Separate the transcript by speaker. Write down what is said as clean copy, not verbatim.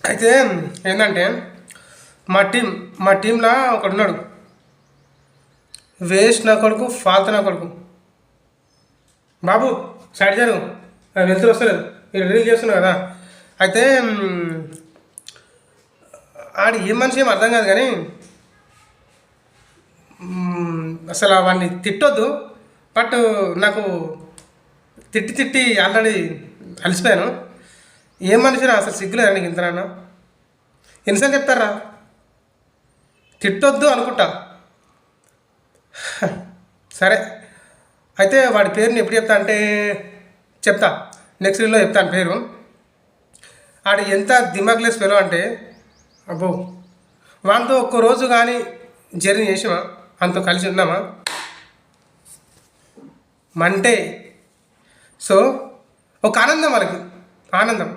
Speaker 1: అయితే ఏంటంటే మా టీంలో ఒకడు ఉన్నాడు, వేస్ట్ నా కొడుకు, ఫాల్తు నా కొడుకు. బాబు సైడ్ జరుగు, వెళ్తురు వస్తలేదు, మీరు రీల్ చేస్తున్నావు కదా. అయితే ఆడు ఏ మనిషి ఏం అర్థం కాదు కానీ అసలు వాడిని తిట్టొద్దు. బట్ నాకు తిట్టి ఆల్రెడీ అలసిపోయాను. ఏం మనిషిరా అసలు సిగ్గులేదు నీకు ఇంతనన్నా? ఎన్నిసార్లు చెప్తారా తిట్టొద్దు అనుకుంటా. సరే, అయితే వాడి పేరుని ఎప్పుడు చెప్తా అంటే చెప్తా, నెక్స్ట్ రీల్లో చెప్తాను పేరు. ఆడు ఎంత దిమాగ్లెస్ ఫెలో అంటే అబ్బో, వాంతో ఒక్కరోజు కానీ జర్నీ చేసిమా, అంత కలిసి ఉన్నామా మంటే. సో ఒక ఆనందం, మనకి ఆనందం.